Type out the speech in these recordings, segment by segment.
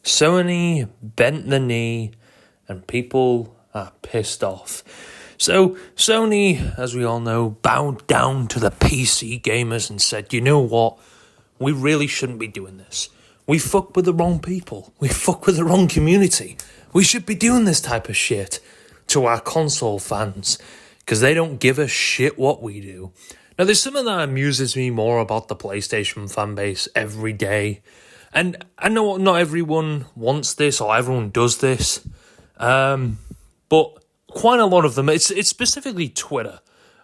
Sony bent the knee and people are pissed off. So Sony, as we all know, bowed down to the PC gamers and said, you know what, we really shouldn't be doing this. We fuck with the wrong people. We fuck with the wrong community. We should be doing this type of shit to our console fans because they don't give a shit what we do. Now, there's something that amuses me more about the PlayStation fan base every day. And I know not everyone wants this or everyone does this, but quite a lot of them, it's specifically Twitter.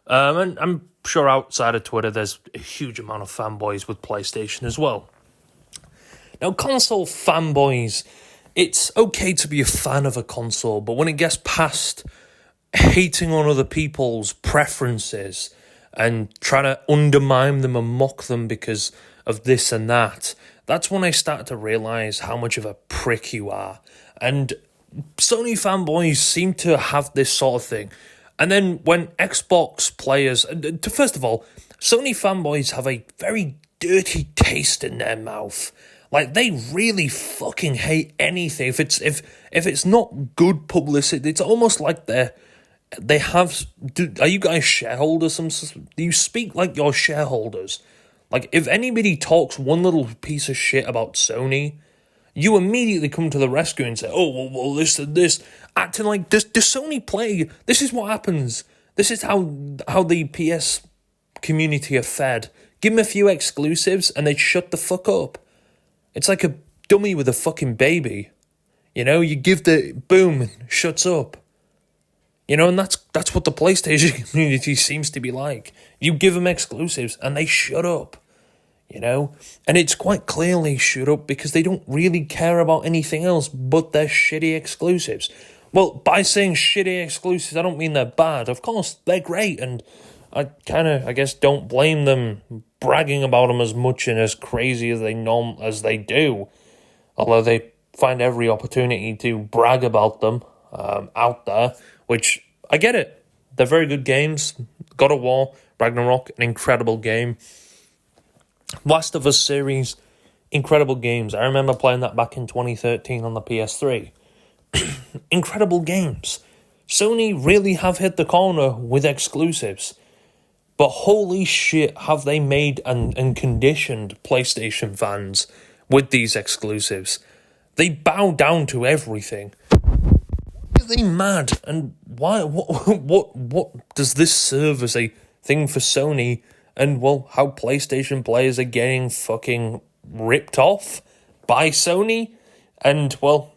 And I'm sure outside of Twitter, there's a huge amount of fanboys with PlayStation as well. Now, console fanboys, it's okay to be a fan of a console, but when it gets past hating on other people's preferences and trying to undermine them and mock them because of this and that, that's when I start to realise how much of a prick you are. And Sony fanboys seem to have this sort of thing. And then when Xbox players... First of all, Sony fanboys have a very dirty taste in their mouth. Like, they really fucking hate anything. If it's not good publicity, it's almost like they have... Are you guys shareholders? Do you speak like you're shareholders? Like, if anybody talks one little piece of shit about Sony, you immediately come to the rescue and say, oh, well, this and this. Acting like, does Sony play? This is what happens. This is how the PS community are fed. Give them a few exclusives and they shut the fuck up. It's like a dummy with a fucking baby. You know, you give the boom, shuts up. You know, and that's what the PlayStation community seems to be like. You give them exclusives and they shut up. You know, and it's quite clearly shut up because they don't really care about anything else but their shitty exclusives. Well, by saying shitty exclusives, I don't mean they're bad. Of course, they're great, and I guess, don't blame them bragging about them as much and as crazy as they do. Although they find every opportunity to brag about them out there, which I get it. They're very good games. God of War, Ragnarok, an incredible game. Last of Us series, incredible games. I remember playing that back in 2013 on the PS3. Incredible games. Sony really have hit the corner with exclusives. But holy shit, have they made and conditioned PlayStation fans with these exclusives. They bow down to everything. Why are they mad? And why? What does this serve as a thing for Sony? And, well, how PlayStation players are getting fucking ripped off by Sony. And, well,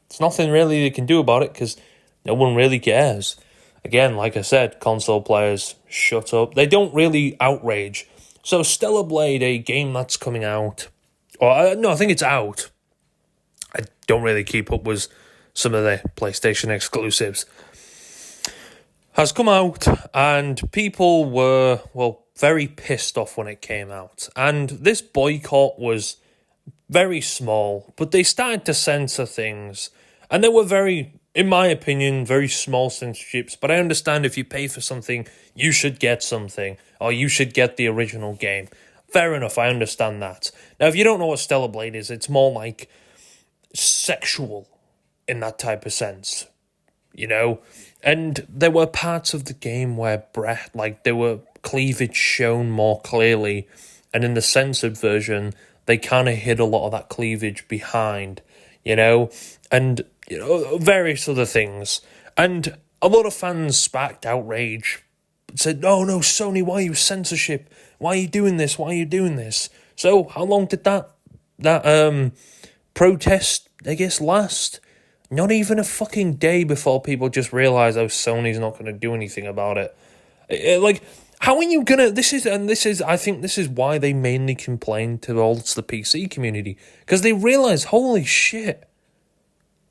there's nothing really they can do about it because no one really cares. Again, like I said, console players, shut up. They don't really outrage. So Stellar Blade, a game that's coming out... no, I think it's out. I don't really keep up with some of the PlayStation exclusives. Has come out, and people were, well, very pissed off when it came out. And this boycott was very small, but they started to censor things. And they were very, in my opinion, very small censorships. But I understand if you pay for something, you should get something, or you should get the original game. Fair enough, I understand that. Now, if you don't know what Stellar Blade is, it's more like sexual in that type of sense, you know? And there were parts of the game where there were cleavage shown more clearly, and in the censored version, they kind of hid a lot of that cleavage behind, you know? And, you know, various other things. And a lot of fans sparked outrage, said, no, Sony, why are you censorship? Why are you doing this? Why are you doing this? So, how long did that protest, I guess, last? Not even a fucking day before people just realised, Sony's not going to do anything about it. Like, how are you going to... I think this is why they mainly complain towards the PC community. Because they realise, holy shit,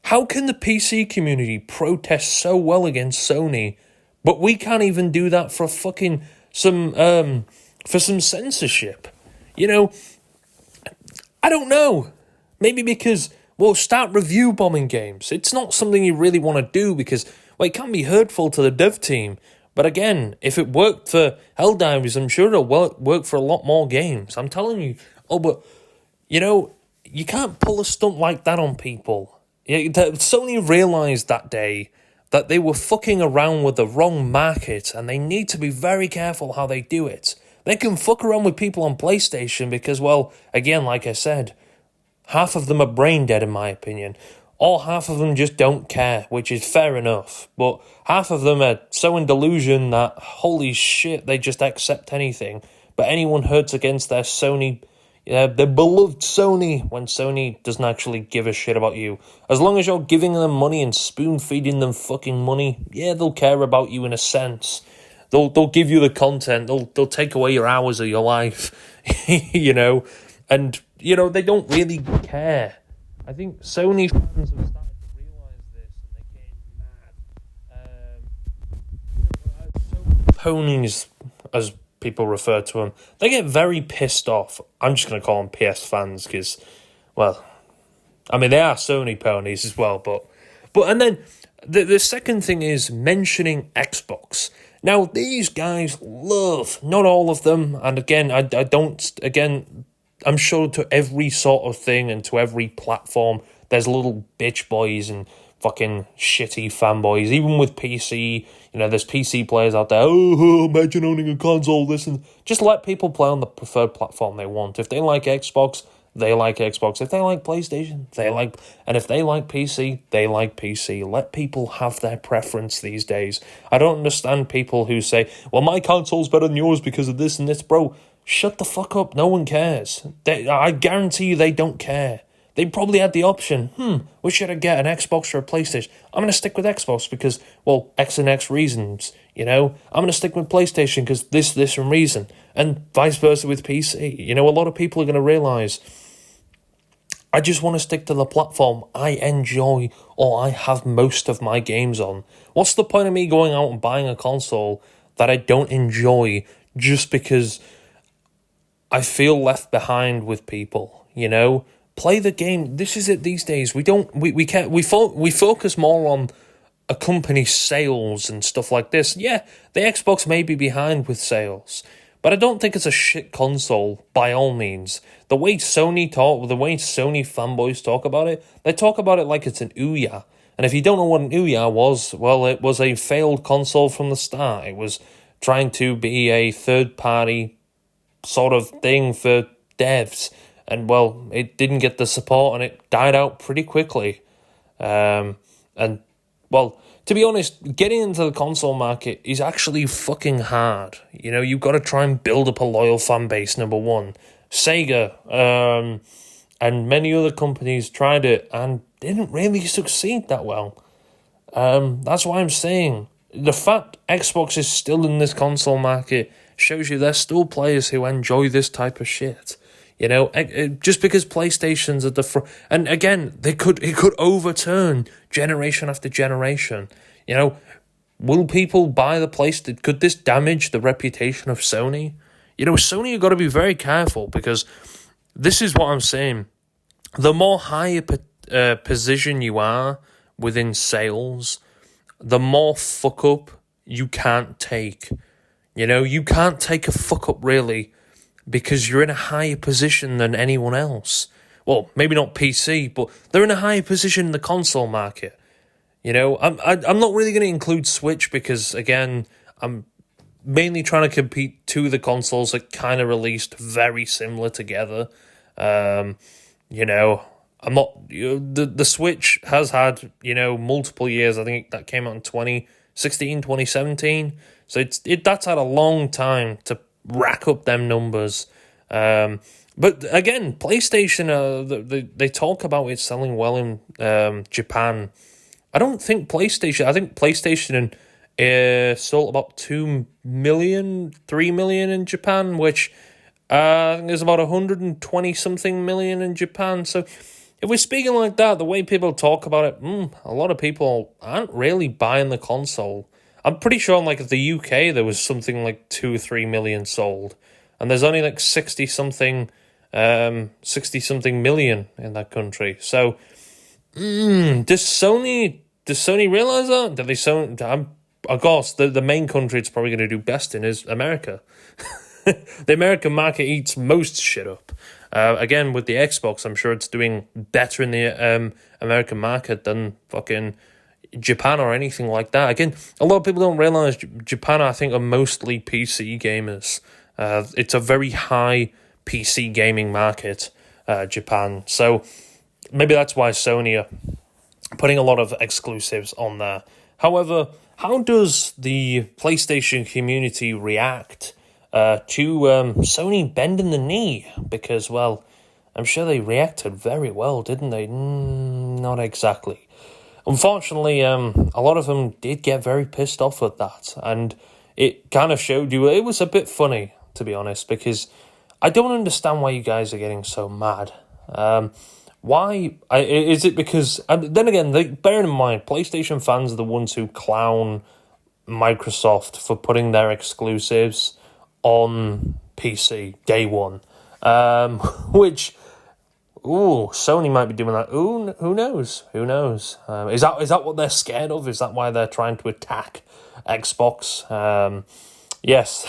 how can the PC community protest so well against Sony, but we can't even do that for fucking some censorship? You know, I don't know. Maybe because... Well, start review bombing games. It's not something you really want to do because, well, it can be hurtful to the dev team. But again, if it worked for Helldivers, I'm sure it'll work for a lot more games. I'm telling you. Oh, but, you know, you can't pull a stunt like that on people. Sony realised that day that they were fucking around with the wrong market, and they need to be very careful how they do it. They can fuck around with people on PlayStation because, well, again, like I said, half of them are brain dead in my opinion, or half of them just don't care, which is fair enough. But half of them are so in delusion that, holy shit, they just accept anything. But anyone hurts against their Sony, their beloved Sony, when Sony doesn't actually give a shit about you. As long as you're giving them money and spoon-feeding them fucking money, yeah, they'll care about you in a sense. They'll give you the content. They'll take away your hours of your life, you know. And, you know, they don't really care. I think Sony fans have started to realise this, and they're getting mad. Ponies, as people refer to them, they get very pissed off. I'm just going to call them PS fans because, well, I mean, they are Sony ponies as well. But and then the second thing is mentioning Xbox. Now, these guys love, not all of them, and again, I'm sure to every sort of thing and to every platform, there's little bitch boys and fucking shitty fanboys. Even with PC, you know, there's PC players out there, imagine owning a console, this and... Just let people play on the preferred platform they want. If they like Xbox, they like Xbox. If they like PlayStation, they like... And if they like PC, they like PC. Let people have their preference these days. I don't understand people who say, well, my console's better than yours because of this and this. Bro, shut the fuck up. No one cares. I guarantee you they don't care. They probably had the option, which should I get, an Xbox or a PlayStation? I'm going to stick with Xbox because, well, X and X reasons, you know? I'm going to stick with PlayStation because this and reason. And vice versa with PC. You know, a lot of people are going to realise, I just want to stick to the platform I enjoy or I have most of my games on. What's the point of me going out and buying a console that I don't enjoy just because I feel left behind with people, you know? Play the game. This is it these days. We focus more on a company's sales and stuff like this. Yeah, the Xbox may be behind with sales, but I don't think it's a shit console by all means. The way Sony fanboys talk about it, they talk about it like it's an Ouya. And if you don't know what an Ouya was, well, it was a failed console from the start. It was trying to be a third-party sort of thing for devs. And, well, it didn't get the support and it died out pretty quickly. And, well, to be honest, getting into the console market is actually fucking hard. You know, you've got to try and build up a loyal fan base, number one. Sega and many other companies tried it and didn't really succeed that well. That's why I'm saying the fact Xbox is still in this console market shows you there's still players who enjoy this type of shit. You know, just because PlayStation's at the front, and again, it could overturn generation after generation. You know, will people buy the PlayStation? Could this damage the reputation of Sony? You know, Sony, you've got to be very careful because this is what I'm saying. The more higher position you are within sales, the more fuck up you can't take. You know, you can't take a fuck up really, because you're in a higher position than anyone else. Well, maybe not PC, but they're in a higher position in the console market. You know, I'm not really going to include Switch because, again, I'm mainly trying to compete to the consoles that kind of released very similar together. You know, I'm not... The Switch has had, you know, multiple years. I think that came out in 2016, 2017. So that's had a long time to rack up them numbers. But again, PlayStation, they talk about it selling well in Japan. I think PlayStation sold about 2 million, 3 million in Japan, which I think there's about 120 something million in Japan. So if we're speaking like that, the way people talk about it, a lot of people aren't really buying the console. I'm pretty sure in like the UK there was something like 2 or 3 million sold, and there's only like 60 something million in that country. So does Sony realize that? Of course, the main country it's probably going to do best in is America. The American market eats most shit up. Again, with the Xbox, I'm sure it's doing better in the American market than fucking Japan or anything like that. Again, a lot of people don't realize Japan, I think, are mostly PC gamers. It's a very high PC gaming market, Japan. So maybe that's why Sony are putting a lot of exclusives on there. However, how does the PlayStation community react to Sony bending the knee? Because, well, I'm sure they reacted very well, didn't they? Not exactly. Unfortunately, a lot of them did get very pissed off at that, and it kind of showed you, it was a bit funny, to be honest, because I don't understand why you guys are getting so mad. Why? Is it because... then again, bearing in mind, PlayStation fans are the ones who clown Microsoft for putting their exclusives on PC day one. Which... Ooh, Sony might be doing that. Ooh, who knows? Who knows? Is that what they're scared of? Is that why they're trying to attack Xbox? Yes,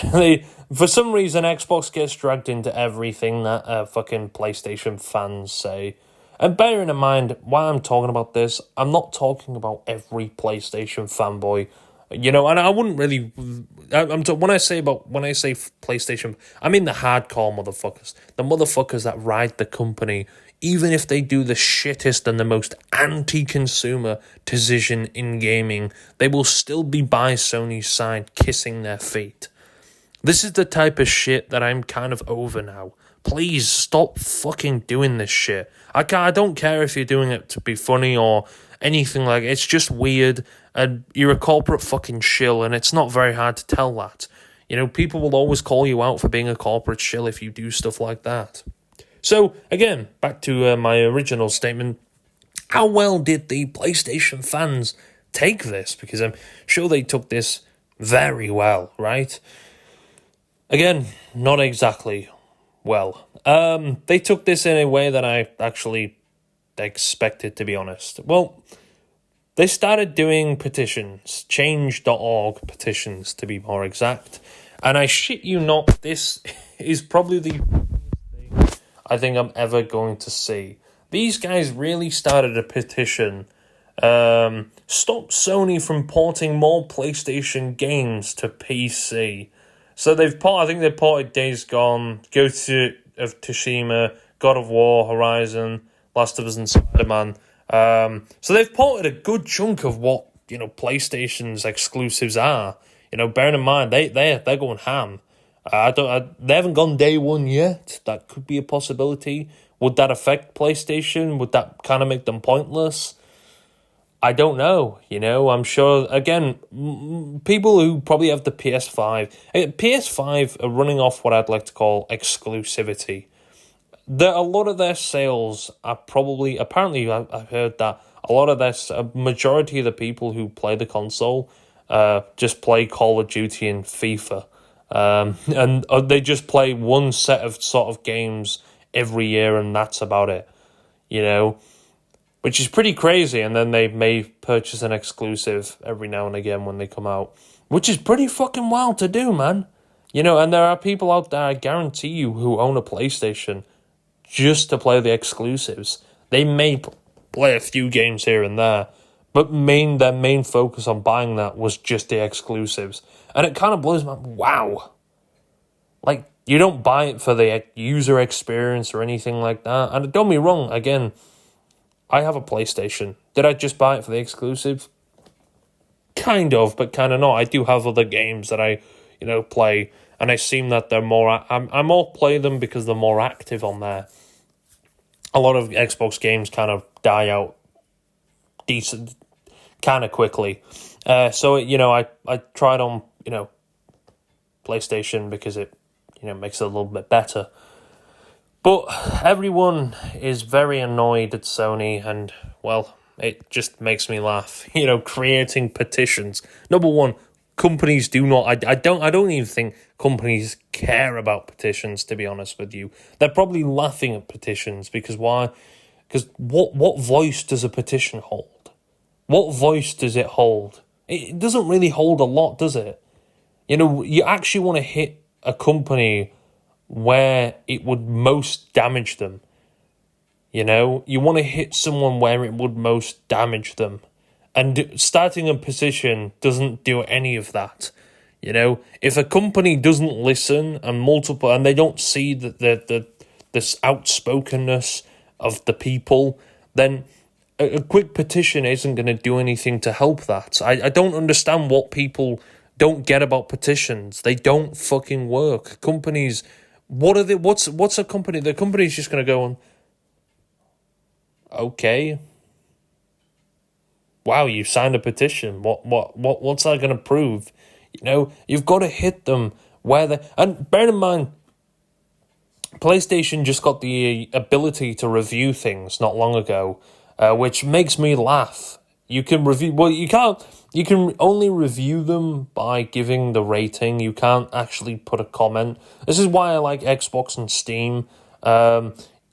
for some reason Xbox gets dragged into everything that fucking PlayStation fans say. And bearing in mind, why I'm talking about this, I'm not talking about every PlayStation fanboy. You know, and I wouldn't really... when I say PlayStation, I mean the hardcore motherfuckers. The motherfuckers that ride the company, even if they do the shittest and the most anti-consumer decision in gaming, they will still be by Sony's side, kissing their feet. This is the type of shit that I'm kind of over now. Please stop fucking doing this shit. I don't care if you're doing it to be funny or anything like it. It's just weird, and you're a corporate fucking shill, and it's not very hard to tell that. You know, people will always call you out for being a corporate shill if you do stuff like that. So, again, back to my original statement. How well did the PlayStation fans take this? Because I'm sure they took this very well, right? Again, not exactly well. They took this in a way that I actually expected, to be honest. Well, they started doing petitions, change.org petitions to be more exact. And I shit you not, this is probably the thing I think I'm ever going to see. These guys really started a petition. Stop Sony from porting more PlayStation games to PC. So I think they've ported Days Gone, Ghost of Tsushima, God of War, Horizon, Last of Us, and Spider-Man. So they've ported a good chunk of what, you know, PlayStation's exclusives are. You know, bearing in mind they're going ham. They haven't gone day one yet. That could be a possibility. Would that affect PlayStation? Would that kind of make them pointless? I don't know, you know, I'm sure, again, people who probably have the PS5 are running off what I'd like to call exclusivity. A lot of their sales are probably, apparently I've heard that a majority of the people who play the console just play Call of Duty and FIFA. And they just play one set of sort of games every year and that's about it, you know. Which is pretty crazy, and then they may purchase an exclusive every now and again when they come out. Which is pretty fucking wild to do, man. You know, and there are people out there, I guarantee you, who own a PlayStation just to play the exclusives. They may play a few games here and there, but their main focus on buying that was just the exclusives. And it kind of blows my... Wow. Like, you don't buy it for the user experience or anything like that. And don't be wrong, again... I have a PlayStation. Did I just buy it for the exclusives? Kind of, but kind of not. I do have other games that I, you know, play, and I seem that they're more... I more play them because they're more active on there. A lot of Xbox games kind of die out decent, kind of quickly. So, you know, I tried on, you know, PlayStation because it, you know, makes it a little bit better. But everyone is very annoyed at Sony, and, well, it just makes me laugh. You know, creating petitions. Number one, companies do not... I don't even think companies care about petitions, to be honest with you. They're probably laughing at petitions, because why? Because what voice does a petition hold? What voice does it hold? It doesn't really hold a lot, does it? You know, you actually want to hit a company where it would most damage them. You know, you want to hit someone where it would most damage them. And starting a petition doesn't do any of that. You know, if a company doesn't listen and they don't see this outspokenness of the people, then a quick petition isn't going to do anything to help that. I don't understand what people don't get about petitions. They don't fucking work. Companies, what's a company? The company's just going to go on, okay, wow, you signed a petition. What's that going to prove? You know, you've got to hit them where they... And bear in mind, PlayStation just got the ability to review things not long ago, which makes me laugh. You can review... Well, you can't... You can only review them by giving the rating. You can't actually put a comment. This is why I like Xbox and Steam.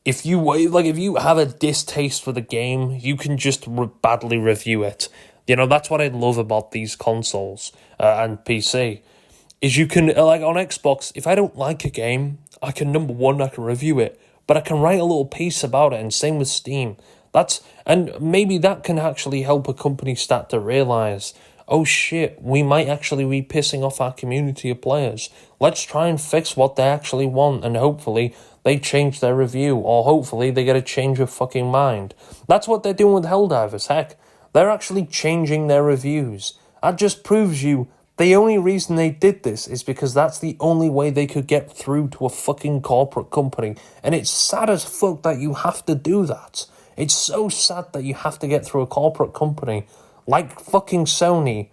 If you have a distaste for the game, you can just badly review it. You know, that's what I love about these consoles and PC. Is you can, like on Xbox, if I don't like a game, I can review it. But I can write a little piece about it, and same with Steam. And maybe that can actually help a company start to realise, oh shit, we might actually be pissing off our community of players. Let's try and fix what they actually want, and hopefully they change their review, or hopefully they get a change of fucking mind. That's what they're doing with Helldivers, heck. They're actually changing their reviews. That just proves you the only reason they did this is because that's the only way they could get through to a fucking corporate company. And it's sad as fuck that you have to do that. It's so sad that you have to get through a corporate company like fucking Sony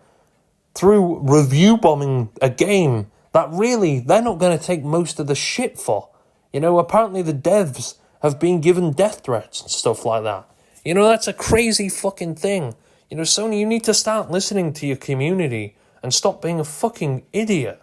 through review bombing a game that really they're not going to take most of the shit for. You know, apparently the devs have been given death threats and stuff like that. You know, that's a crazy fucking thing. You know, Sony, you need to start listening to your community and stop being a fucking idiot.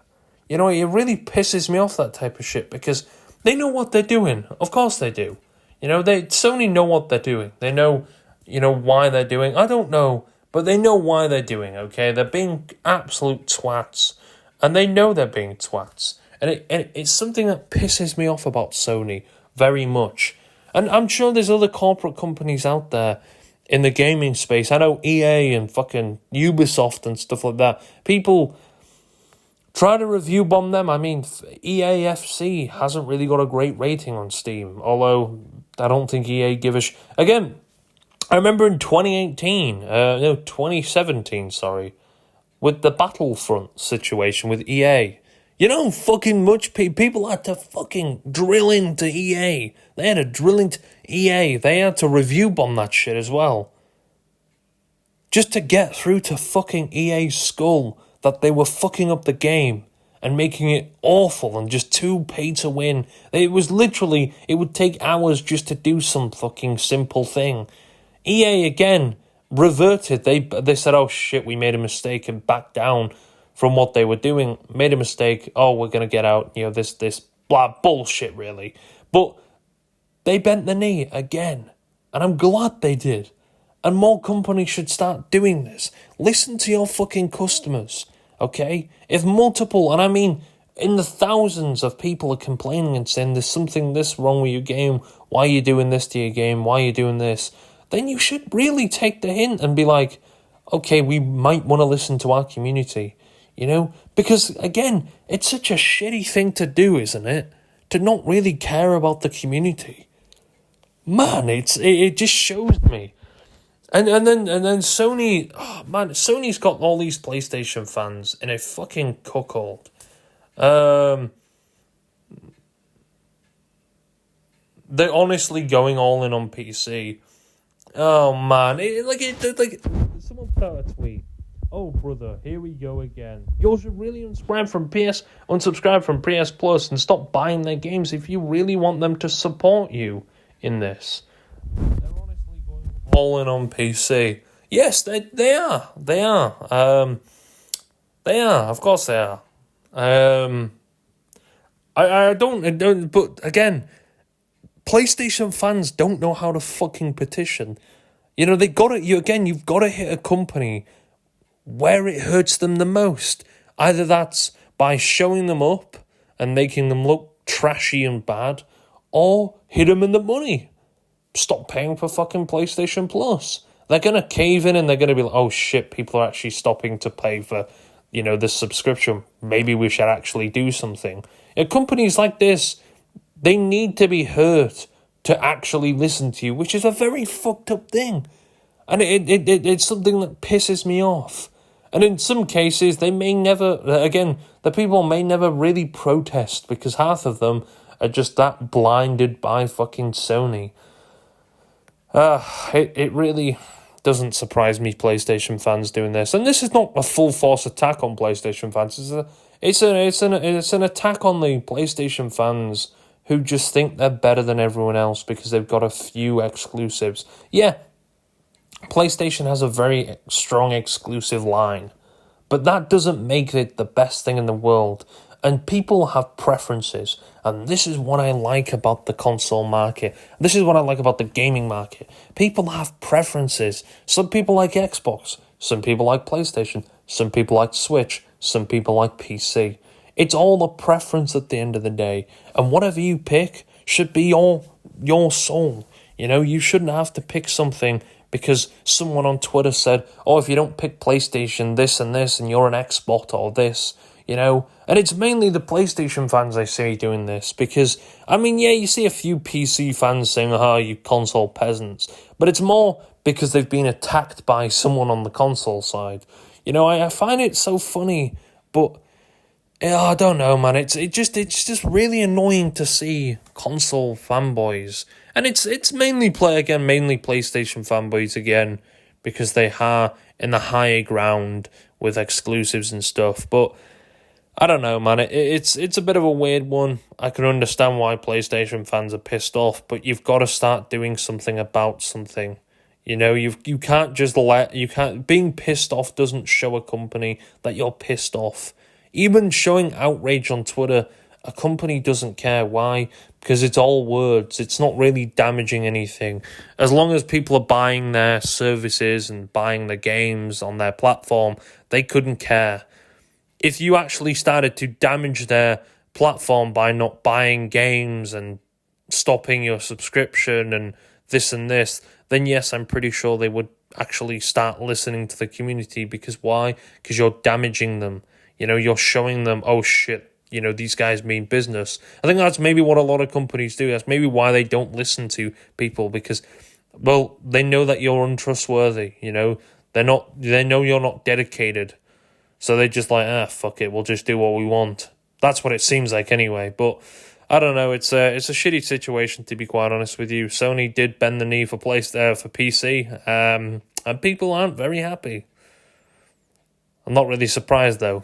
You know, it really pisses me off, that type of shit, because they know what they're doing. Of course they do. You know, Sony know what they're doing. They know, why they're doing. I don't know, but they know why they're doing, okay? They're being absolute twats, and they know they're being twats. And it's something that pisses me off about Sony very much. And I'm sure there's other corporate companies out there in the gaming space. I know EA and fucking Ubisoft and stuff like that. People try to review bomb them. I mean, EAFC hasn't really got a great rating on Steam, although I don't think EA give a Again, I remember in 2017, with the Battlefront situation with EA. You know, fucking much people had to fucking drill into EA. They had to drill into EA. They had to review bomb that shit as well. Just to get through to fucking EA's skull that they were fucking up the game and making it awful and just too pay to win. It was literally, it would take hours just to do some fucking simple thing. EA again reverted. They said, oh shit, we made a mistake, and backed down from what they were doing, made a mistake, oh, we're going to get out, this blah bullshit, really. But they bent the knee again, and I'm glad they did. And more companies should start doing this. Listen to your fucking customers, okay? If multiple, and I mean in the thousands of people are complaining and saying there's something this wrong with your game, why are you doing this to your game, why are you doing this, then you should really take the hint and be like, okay, we might want to listen to our community. Because, again, it's such a shitty thing to do, isn't it? To not really care about the community. Man, it just shows me. And then Sony, Sony's got all these PlayStation fans in a fucking cuckold. They're honestly going all in on PC. Oh man, someone put out a tweet. Oh, brother, here we go again. You should really unsubscribe from PS Plus and stop buying their games if you really want them to support you in this. They're honestly going all in on PC. Yes, they are. They are. They are. Of course they are. I don't. But again, PlayStation fans don't know how to fucking petition. They got it. You've got to hit a company where it hurts them the most. Either that's by showing them up and making them look trashy and bad, or hit them in the money. Stop paying for fucking PlayStation Plus. They're going to cave in and they're going to be like, oh shit, people are actually stopping to pay for, this subscription. Maybe we should actually do something. Companies like this, they need to be hurt to actually listen to you, which is a very fucked up thing. And it's something that pisses me off. And in some cases, they may never, again, the people may never really protest because half of them are just that blinded by fucking Sony. It really doesn't surprise me, PlayStation fans doing this. And this is not a full force attack on PlayStation fans. It's an attack on the PlayStation fans who just think they're better than everyone else because they've got a few exclusives. Yeah, PlayStation has a very strong exclusive line, but that doesn't make it the best thing in the world. And people have preferences, and this is what I like about the console market. This is what I like about the gaming market. People have preferences. Some people like Xbox, some people like PlayStation, some people like Switch, some people like PC. It's all a preference at the end of the day, and whatever you pick should be your soul. You shouldn't have to pick something because someone on Twitter said, oh, if you don't pick PlayStation this and this, and you're an Xbox or this, And it's mainly the PlayStation fans I see doing this because, you see a few PC fans saying, oh, you console peasants. But it's more because they've been attacked by someone on the console side. I find it so funny, but I don't know, man. It's just really annoying to see console fanboys. And it's mainly PlayStation fanboys again because they are in the higher ground with exclusives and stuff. But I don't know, man. It's a bit of a weird one. I can understand why PlayStation fans are pissed off, but you've got to start doing something about something. You can't just being pissed off doesn't show a company that you're pissed off. Even showing outrage on Twitter, a company doesn't care. Why? Because it's all words. It's not really damaging anything. As long as people are buying their services and buying the games on their platform, they couldn't care. If you actually started to damage their platform by not buying games and stopping your subscription and this, then yes, I'm pretty sure they would actually start listening to the community. Because why? Because you're damaging them. You're showing them, oh shit, these guys mean business. I think that's maybe what a lot of companies do. That's maybe why they don't listen to people because, well, they know that you're untrustworthy. They know you're not dedicated. So they're just like, fuck it, we'll just do what we want. That's what it seems like anyway. But I don't know, it's a shitty situation, to be quite honest with you. Sony did bend the knee for PC, and people aren't very happy. I'm not really surprised though.